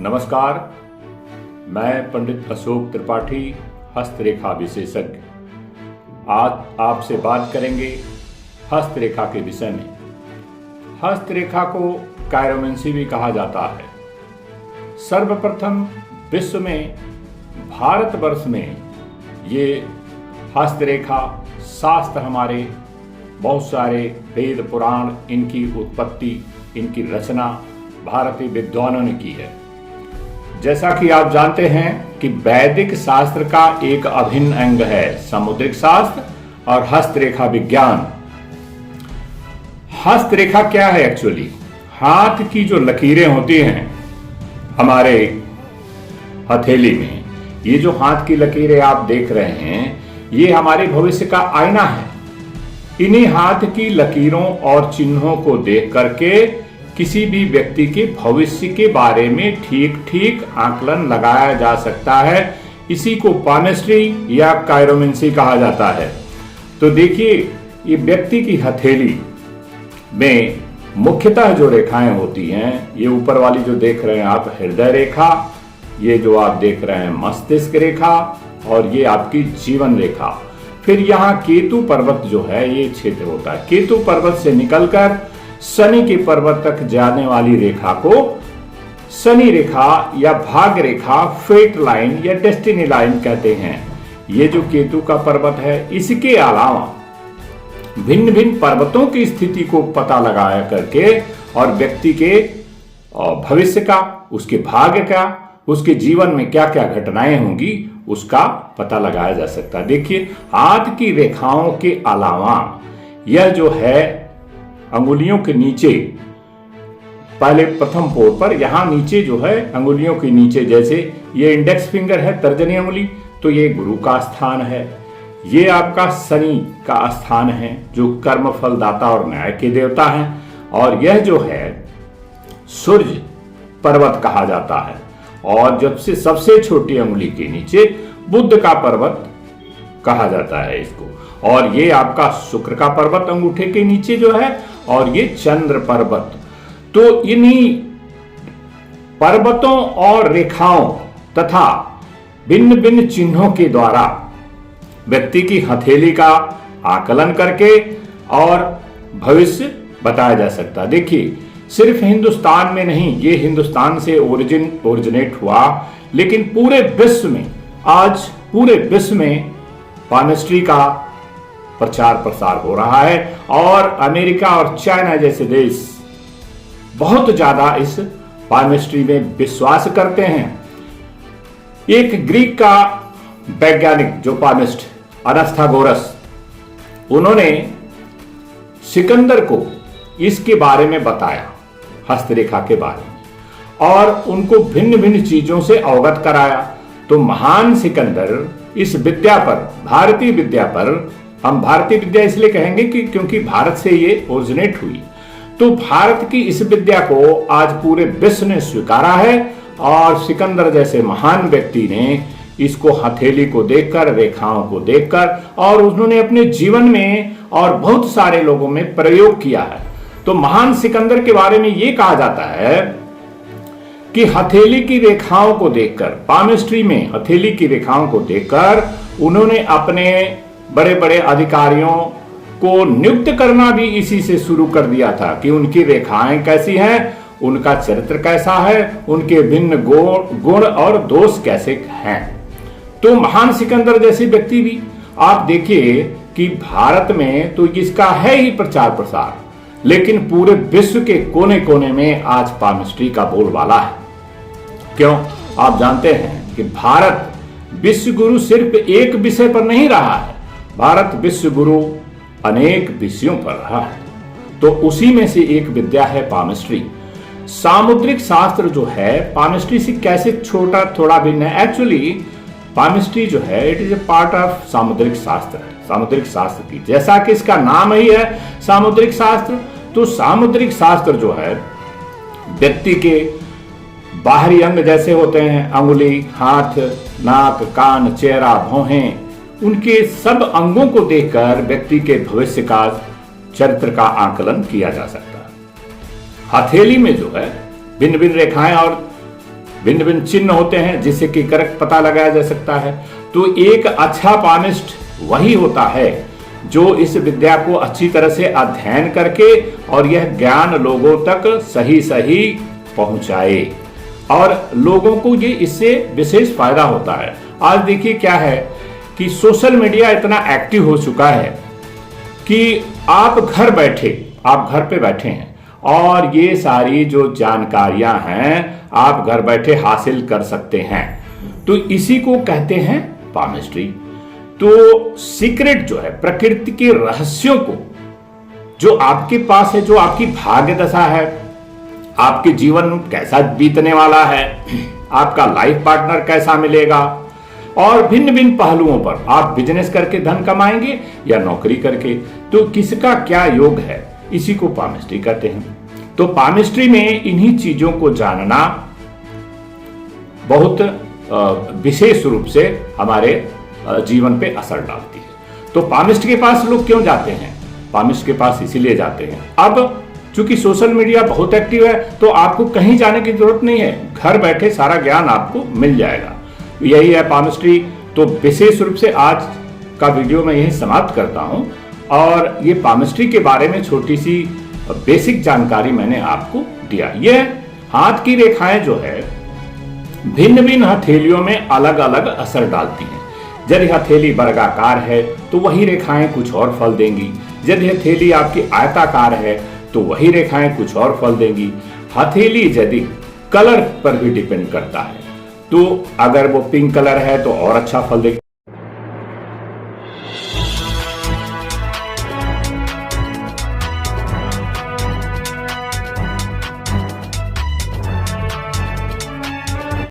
नमस्कार, मैं पंडित अशोक त्रिपाठी, हस्तरेखा विशेषज्ञ। आज आपसे बात करेंगे हस्तरेखा के विषय में। हस्तरेखा को कायरोमेंसी भी कहा जाता है। सर्वप्रथम विश्व में, भारतवर्ष में ये हस्तरेखा शास्त्र, हमारे बहुत सारे वेद पुराण, इनकी उत्पत्ति, इनकी रचना भारतीय विद्वानों ने की है। जैसा कि आप जानते हैं कि वैदिक शास्त्र का एक अभिन्न अंग है सामुद्रिक शास्त्र और हस्तरेखा विज्ञान। हस्तरेखा क्या है एक्चुअली? हाथ की जो लकीरें होती हैं हमारे हथेली में, ये जो हाथ की लकीरें आप देख रहे हैं, ये हमारे भविष्य का आईना है। इन्हीं हाथ की लकीरों और चिन्हों को देख करके किसी भी व्यक्ति के भविष्य के बारे में ठीक ठीक आकलन लगाया जा सकता है। इसी को पामिस्ट्री या कायरोमेंसी कहा जाता है। तो देखिए, ये व्यक्ति की हथेली में मुख्यतः जो रेखाएं होती हैं, ये ऊपर वाली जो देख रहे हैं आप हृदय रेखा, ये जो आप देख रहे हैं मस्तिष्क रेखा, और ये आपकी जीवन रेखा। फिर यहाँ केतु पर्वत जो है ये क्षेत्र होता है। केतु पर्वत से निकलकर शनि के पर्वत तक जाने वाली रेखा को शनि रेखा या भाग्य रेखा, फेट लाइन या डेस्टिनी लाइन कहते हैं। ये जो केतु का पर्वत है, इसके अलावा भिन्न भिन्न पर्वतों की स्थिति को पता लगाया करके और व्यक्ति के भविष्य का, उसके भाग्य का, उसके जीवन में क्या क्या घटनाएं होंगी, उसका पता लगाया जा सकता है। देखिए, हाथ की रेखाओं के अलावा यह जो है अंगुलियों के नीचे, पहले प्रथम पोर पर यहां नीचे जो है अंगुलियों के नीचे, जैसे ये इंडेक्स फिंगर है, तर्जनी अंगुली, तो ये गुरु का स्थान है। ये आपका शनि का स्थान है जो कर्म फलदाता और न्याय के देवता हैं। और यह जो है सूर्य पर्वत कहा जाता है। और जब से सबसे छोटी अंगुली के नीचे बुध का पर्वत कहा जाता है इसको। और ये आपका शुक्र का पर्वत अंगूठे के नीचे जो है, और ये चंद्र पर्वत। तो इन्हीं पर्वतों और रेखाओं तथा भिन्न भिन्न चिन्हों के द्वारा व्यक्ति की हथेली का आकलन करके और भविष्य बताया जा सकता है। देखिए, सिर्फ हिंदुस्तान में नहीं, ये हिंदुस्तान से ओरिजिनेट हुआ, लेकिन पूरे विश्व में, आज पूरे विश्व में पामिस्ट्री का प्रचार प्रसार हो रहा है। और अमेरिका और चाइना जैसे देश बहुत ज्यादा इस पामिस्ट्री में विश्वास करते हैं। एक ग्रीक का वैज्ञानिक जो पामिस्ट, अनास्थागोरस, उन्होंने सिकंदर को इसके बारे में बताया, हस्तरेखा के बारे में, और उनको भिन्न भिन्न चीजों से अवगत कराया। तो महान सिकंदर इस विद्या पर, भारतीय विद्या पर, हम भारतीय विद्या इसलिए कहेंगे कि क्योंकि भारत से ये ओरिजिनेट हुई, तो भारत की इस विद्या को आज पूरे विश्व ने स्वीकारा है। और सिकंदर जैसे महान व्यक्ति ने इसको हथेली को देखकर, रेखाओं को देखकर, और उन्होंने अपने जीवन में और बहुत सारे लोगों में प्रयोग किया है। तो महान सिकंदर के बारे में यह कहा जाता है कि हथेली की रेखाओं को देखकर, पामिस्ट्री में हथेली की रेखाओं को देखकर उन्होंने अपने बड़े बड़े अधिकारियों को नियुक्त करना भी इसी से शुरू कर दिया था कि उनकी रेखाएं कैसी हैं, उनका चरित्र कैसा है, उनके भिन्न गुण और दोष कैसे हैं। तो महान सिकंदर जैसे व्यक्ति भी, आप देखिए कि भारत में तो इसका है ही प्रचार प्रसार, लेकिन पूरे विश्व के कोने कोने में आज पामिस्ट्री का बोलबाला है। क्यों? आप जानते हैं कि भारत विश्व गुरु सिर्फ एक विषय पर नहीं रहा है, भारत विश्व गुरु अनेक विषयों पर रहा है। तो उसी में से एक विद्या है पामिस्ट्री। सामुद्रिक शास्त्र जो है पामिस्ट्री से कैसे छोटा थोड़ा भिन्न है। एक्चुअली पामिस्ट्री जो है it is a part of सामुद्रिक शास्त्र है, सामुद्रिक शास्त्र की, जैसा कि इसका नाम ही है सामुद्रिक शास्त्र। तो सामुद्रिक शास्त्र जो है व्यक्ति के बाहरी अंग जैसे होते हैं, अंगुली, हाथ, नाक, कान, चेहरा, भौहें, उनके सब अंगों को देखकर व्यक्ति के भविष्य का, चरित्र का आकलन किया जा सकता है। हथेली में जो है भिन्न भिन्न रेखाएं और भिन्न भिन्न चिन्ह होते हैं जिससे कि करेक्ट पता लगाया जा सकता है। तो एक अच्छा पामिस्ट वही होता है जो इस विद्या को अच्छी तरह से अध्ययन करके और यह ज्ञान लोगों तक सही सही पहुंचाए, और लोगों को ये इससे विशेष फायदा होता है। आज देखिए क्या है कि सोशल मीडिया इतना एक्टिव हो चुका है कि आप घर पे बैठे हैं और ये सारी जो जानकारियां हैं आप घर बैठे हासिल कर सकते हैं। तो इसी को कहते हैं पामिस्ट्री। तो सीक्रेट जो है, प्रकृति के रहस्यों को जो आपके पास है, जो आपकी भाग्य दशा है, आपके जीवन कैसा बीतने वाला है, आपका लाइफ पार्टनर कैसा मिलेगा, और भिन्न भिन्न पहलुओं पर आप बिजनेस करके धन कमाएंगे या नौकरी करके, तो किसका क्या योग है, इसी को पामिस्ट्री कहते हैं। तो पामिस्ट्री में इन्हीं चीजों को जानना बहुत विशेष रूप से हमारे जीवन पे असर डालती है। तो पामिस्ट के पास लोग क्यों जाते हैं? पामिस्ट के पास इसीलिए जाते हैं, अब चूंकि सोशल मीडिया बहुत एक्टिव है तो आपको कहीं जाने की जरूरत नहीं है, घर बैठे सारा ज्ञान आपको मिल जाएगा। यही है पामिस्ट्री। तो विशेष रूप से आज का वीडियो मैं यही समाप्त करता हूं, और ये पामिस्ट्री के बारे में छोटी सी बेसिक जानकारी मैंने आपको दिया। ये हाथ की रेखाएं जो है भिन्न भिन्न हथेलियों में अलग अलग असर डालती हैं। यदि हथेली वर्गाकार है तो वही रेखाएं कुछ और फल देंगी, यदि हथेली आपकी आयताकार है तो वही रेखाएं कुछ और फल देंगी। हथेली यदि कलर पर भी डिपेंड करता है, तो अगर वो पिंक कलर है तो और अच्छा फल देगी।